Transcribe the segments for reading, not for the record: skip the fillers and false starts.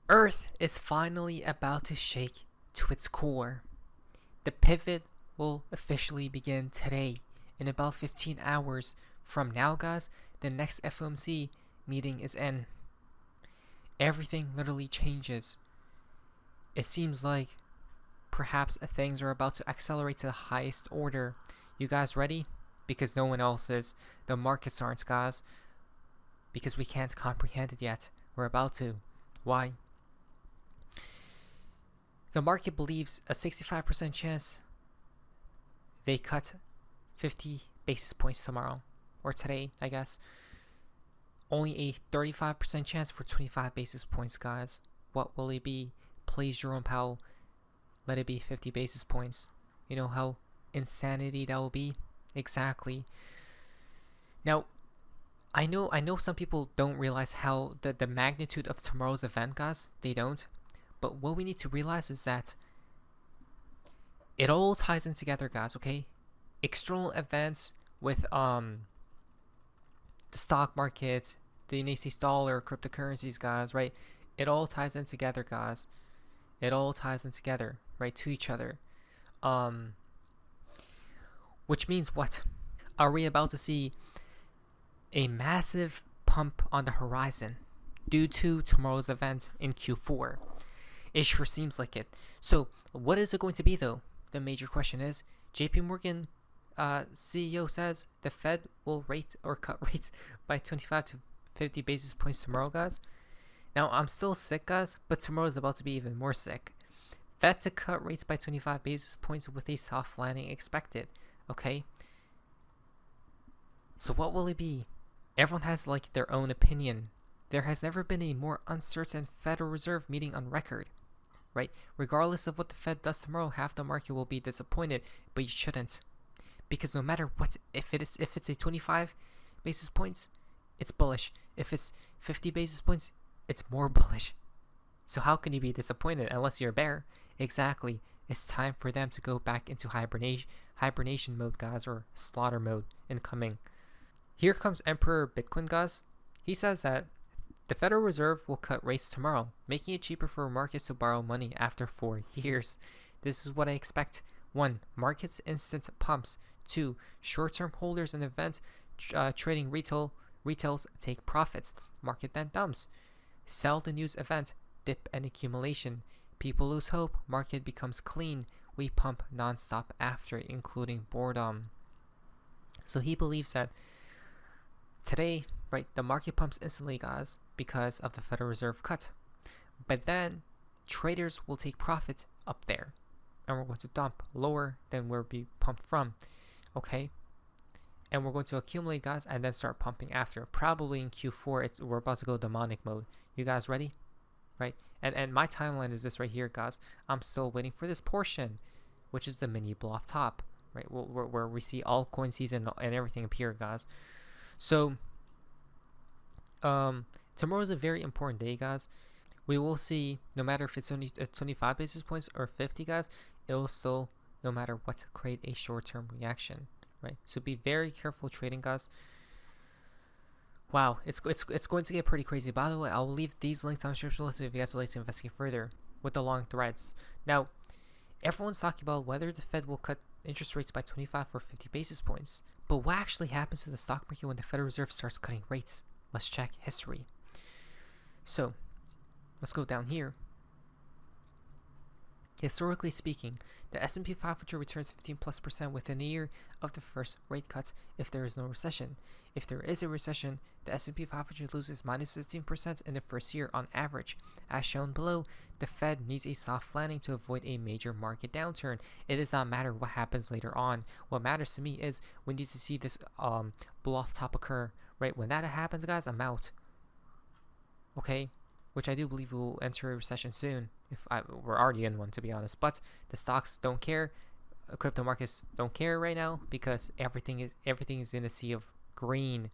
Earth is finally about to shake to its core. The pivot will officially begin today in about 15 hours from now, guys. The next FOMC meeting is in. Everything literally changes. It seems like perhaps things are about to accelerate to the highest order. You guys ready? Because no one else is. The markets aren't, guys. Because we can't comprehend it yet. We're about to. Why? The market believes a 65% chance they cut 50 basis points tomorrow. Or today, I guess. Only a 35% chance for 25 basis points, guys. What will it be? Please, Jerome Powell, let it be 50 basis points. You know how insanity that will be? Exactly. Now, I know some people don't realize how the magnitude of tomorrow's event, guys. They don't. But what we need to realize is that it all ties in together, guys, okay? External events with the stock market, the United States dollar, cryptocurrencies, guys, right? It all ties in together, guys. It all ties in together, right, to each other. Which means what? Are we about to see a massive pump on the horizon due to tomorrow's event in Q4? It sure seems like it. So what is it going to be, though? The major question is, JP Morgan CEO says the Fed will cut rates by 25 to 50 basis points tomorrow, guys. Now, I'm still sick, guys, but tomorrow is about to be even more sick. Fed to cut rates by 25 basis points with a soft landing expected, okay? So what will it be? Everyone has like their own opinion. There has never been a more uncertain Federal Reserve meeting on record, right? Regardless of what the Fed does tomorrow, half the market will be disappointed, but you shouldn't. Because no matter what, if it's a 25 basis points, it's bullish. If it's 50 basis points, it's more bullish. So how can you be disappointed unless you're a bear? Exactly. It's time for them to go back into hibernation mode, guys, or slaughter mode incoming. Here comes Emperor Bitcoin, guys. He says that the Federal Reserve will cut rates tomorrow, making it cheaper for markets to borrow money after 4 years. This is what I expect. 1. Markets instant pumps. 2. Short-term holders and event trading retails take profits. Market then dumps. Sell the news event. Dip and accumulation. People lose hope. Market becomes clean. We pump non-stop after, including boredom. So he believes that today, right, the market pumps instantly, guys, because of the Federal Reserve cut. But then traders will take profit up there, and we're going to dump lower than where we pumped from, okay? And we're going to accumulate, guys, and then start pumping after. Probably in Q4, we're about to go demonic mode. You guys ready? Right? And my timeline is this right here, guys. I'm still waiting for this portion, which is the mini blow-off top, right? Where we see altcoin season and everything appear, guys. So tomorrow is a very important day, guys. We will see, no matter if it's only 25 basis points or 50, guys, it will still, no matter what, create a short-term reaction, right? So be very careful trading, guys. Wow, it's going to get pretty crazy. By the way, I'll leave these links on the description list if you guys would like to investigate further with the long threads. Now, everyone's talking about whether the Fed will cut interest rates by 25 or 50 basis points. But what actually happens to the stock market when the Federal Reserve starts cutting rates? Let's check history. So, let's go down here. Historically speaking, the S&P 500 returns 15+% within a year of the first rate cut if there is no recession. If there is a recession, the S&P 500 loses -15% in the first year on average. As shown below, the Fed needs a soft landing to avoid a major market downturn. It does not matter what happens later on. What matters to me is we need to see this blow-off top occur, right? When that happens, guys, I'm out. Okay? Which I do believe we will enter a recession soon. We're already in one, to be honest. But the stocks don't care, crypto markets don't care right now because everything is in a sea of green,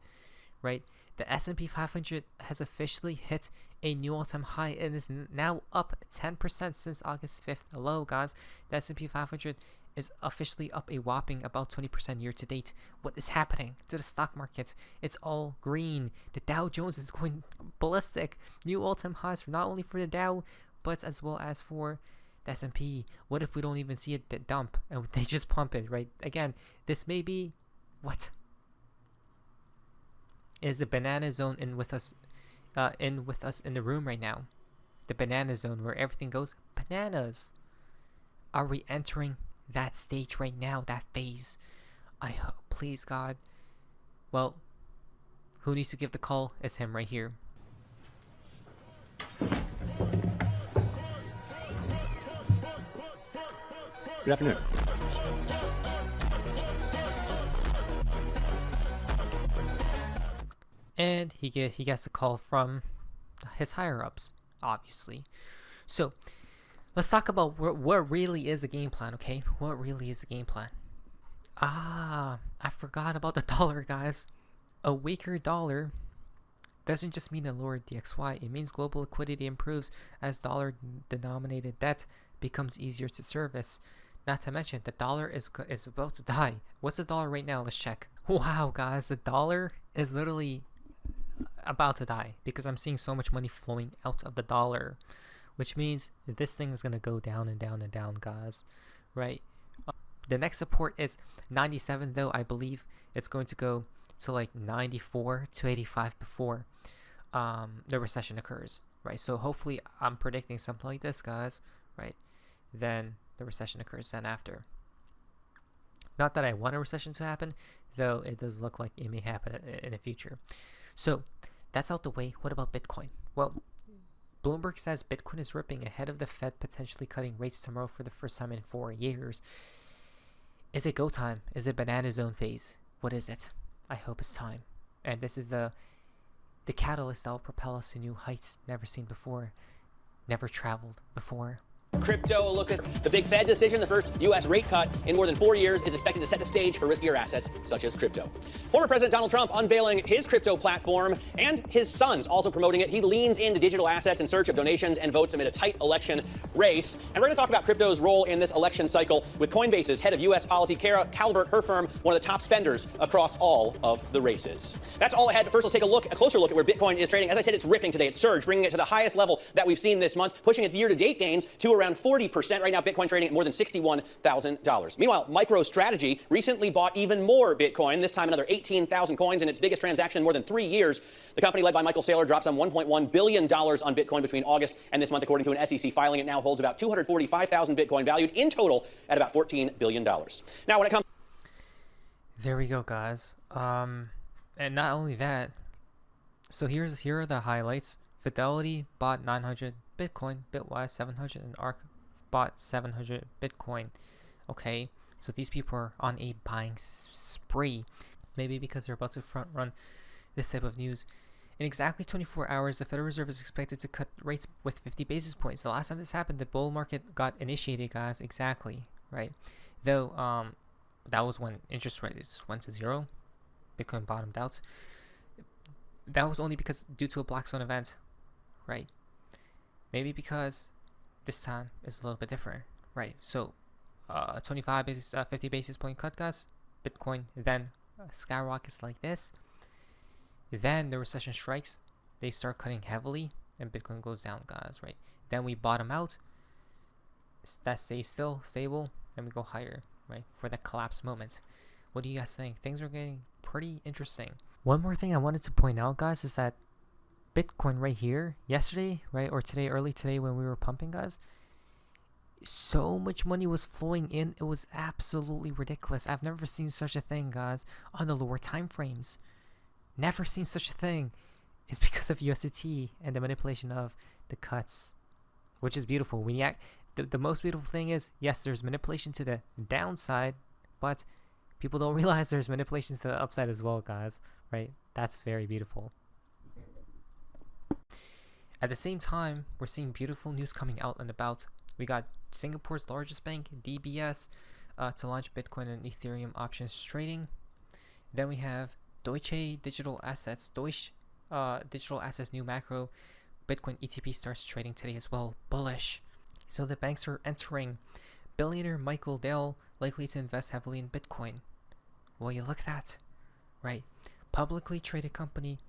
right? The S&P 500 has officially hit a new all-time high and is now up 10% since August 5th low, guys. The S&P 500 is officially up a whopping about 20% year to date. What is happening to the stock market? It's all green. The Dow Jones is going ballistic. New all-time highs for not only for the Dow, but as well as for the S&P. What if we don't even see it dump and they just pump it, right? Again, this may be what is the banana zone in with us in the room right now. The banana zone where everything goes bananas. Are we entering that stage right now, that phase? I hope, please God. Well, who needs to give the call? It's him right here. Good afternoon. And he gets a call from his higher ups, obviously. So let's talk about what really is the game plan, okay? What really is the game plan? I forgot about the dollar, guys. A weaker dollar doesn't just mean a lower DXY. It means global liquidity improves as dollar-denominated debt becomes easier to service. Not to mention, the dollar is about to die. What's the dollar right now? Let's check. Wow, guys, the dollar is literally about to die because I'm seeing so much money flowing out of the dollar, which means this thing is going to go down and down and down, guys, right? The next support is 97, though. I believe it's going to go to like 94 to 85 before the recession occurs, right? So hopefully I'm predicting something like this, guys, right? Then the recession occurs then after. Not that I want a recession to happen, though it does look like it may happen in the future. So that's out the way. What about Bitcoin? Well, Bloomberg says Bitcoin is ripping ahead of the Fed potentially cutting rates tomorrow for the first time in 4 years. Is it go time? Is it banana zone phase? What is it? I hope it's time. And this is the catalyst that will propel us to new heights never seen before, never traveled before. Crypto, look at the big Fed decision. The first U.S. rate cut in more than 4 years is expected to set the stage for riskier assets such as crypto. Former President Donald Trump unveiling his crypto platform, and his son's also promoting it. He leans into digital assets in search of donations and votes amid a tight election race. And we're going to talk about crypto's role in this election cycle with Coinbase's head of U.S. policy, Kara Calvert, her firm, one of the top spenders across all of the races. That's all ahead. But first, let's take a closer look at where Bitcoin is trading. As I said, it's ripping today. It's surged, bringing it to the highest level that we've seen this month, pushing its year-to-date gains to around 40%. Right now, Bitcoin trading at more than $61,000. Meanwhile, MicroStrategy recently bought even more Bitcoin, this time another 18,000 coins in its biggest transaction in more than 3 years. The company led by Michael Saylor dropped some $1.1 billion on Bitcoin between August and this month, according to an SEC filing. It now holds about 245,000 Bitcoin, valued in total at about $14 billion. Now, when it comes... There we go, guys. And not only that, so here are the highlights. Fidelity bought 900 Bitcoin, Bitwise 700, and ARK bought 700 Bitcoin. Okay, so these people are on a buying spree, maybe because they're about to front run this type of news. In exactly 24 hours, the Federal Reserve is expected to cut rates with 50 basis points. The last time this happened, the bull market got initiated, guys. Exactly, right? Though that was when interest rates went to zero, Bitcoin bottomed out. That was only because due to a black swan event, right? Maybe because this time is a little bit different, right? So 50 basis point cut, guys. Bitcoin then skyrockets like this. Then the recession strikes. They start cutting heavily, and Bitcoin goes down, guys, right? Then we bottom out. That stays still, stable, and we go higher, right? For the collapse moment. What do you guys think? Things are getting pretty interesting. One more thing I wanted to point out, guys, is that Bitcoin right here, yesterday, right, or today, early today when we were pumping, guys, so much money was flowing in. It was absolutely ridiculous. I've never seen such a thing, guys, on the lower time frames. Never seen such a thing. It's because of USDT and the manipulation of the cuts, which is beautiful. The most beautiful thing is, yes, there's manipulation to the downside, but people don't realize there's manipulation to the upside as well, guys, right? That's very beautiful. At the same time, we're seeing beautiful news coming out and about. We got Singapore's largest bank, DBS, to launch Bitcoin and Ethereum options trading. Then we have Deutsche Digital Assets, Digital Assets new macro Bitcoin ETP starts trading today as well. Bullish. So the banks are entering. Billionaire Michael Dell likely to invest heavily in Bitcoin. Well, you look at that, right? Publicly traded company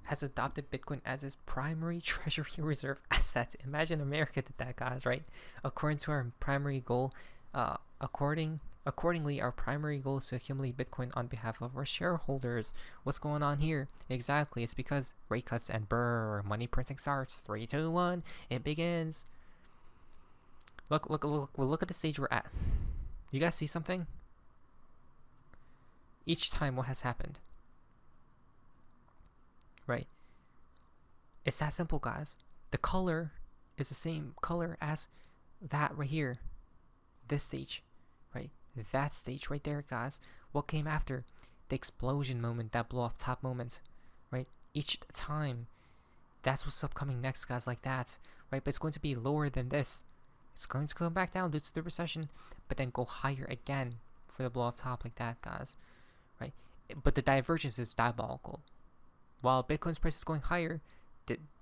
has adopted Bitcoin as its primary treasury reserve asset. Imagine America did that, guys, right? According to our primary goal, accordingly, our primary goal is to accumulate Bitcoin on behalf of our shareholders. What's going on here? Exactly, it's because rate cuts and money printing starts. 3, 2, 1, it begins. Look at the stage we're at. You guys see something? Each time what has happened. Right? It's that simple, guys. The color is the same color as that right here. This stage, right? That stage right there, guys. What came after? The explosion moment, that blow off top moment, right? Each time, that's what's upcoming next, guys, like that, right? But it's going to be lower than this. It's going to come back down due to the recession, but then go higher again for the blow off top like that, guys, right? But the divergence is diabolical. While Bitcoin's price is going higher,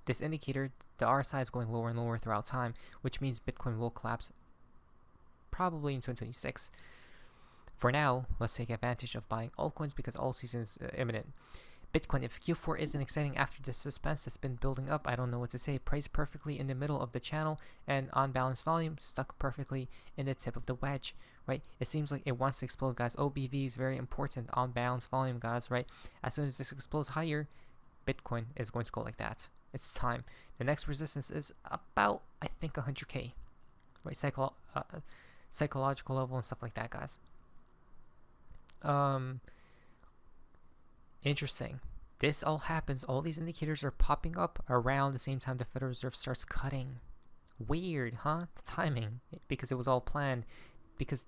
this indicator, the RSI, is going lower and lower throughout time, which means Bitcoin will collapse probably in 2026. For now, let's take advantage of buying altcoins because alt season is imminent. Bitcoin, if Q4 isn't exciting after the suspense that's been building up, I don't know what to say. Price perfectly in the middle of the channel and on balance volume stuck perfectly in the tip of the wedge, right? It seems like it wants to explode, guys. OBV is very important on balance volume, guys, right? As soon as this explodes higher, Bitcoin is going to go like that. It's time. The next resistance is about, I think, 100K, right? Psychological level and stuff like that, guys. Interesting. This all happens. All these indicators are popping up around the same time the Federal Reserve starts cutting. Weird, huh? The timing, because it was all planned. Because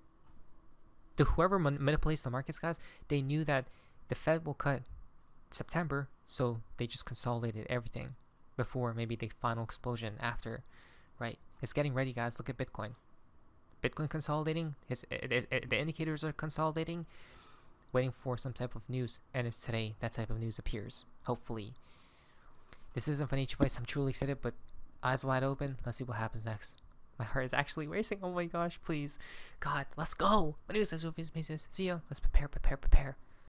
whoever manipulates the markets, guys, they knew that the Fed will cut September, so they just consolidated everything before maybe the final explosion after, right? It's getting ready, guys. Look at Bitcoin. Bitcoin consolidating. The indicators are consolidating, waiting for some type of news, and it's today that type of news appears. Hopefully. This isn't financial advice. I'm truly excited, but eyes wide open. Let's see what happens next. My heart is actually racing. Oh my gosh, please. God, let's go. My name is XRP. See ya. Let's prepare.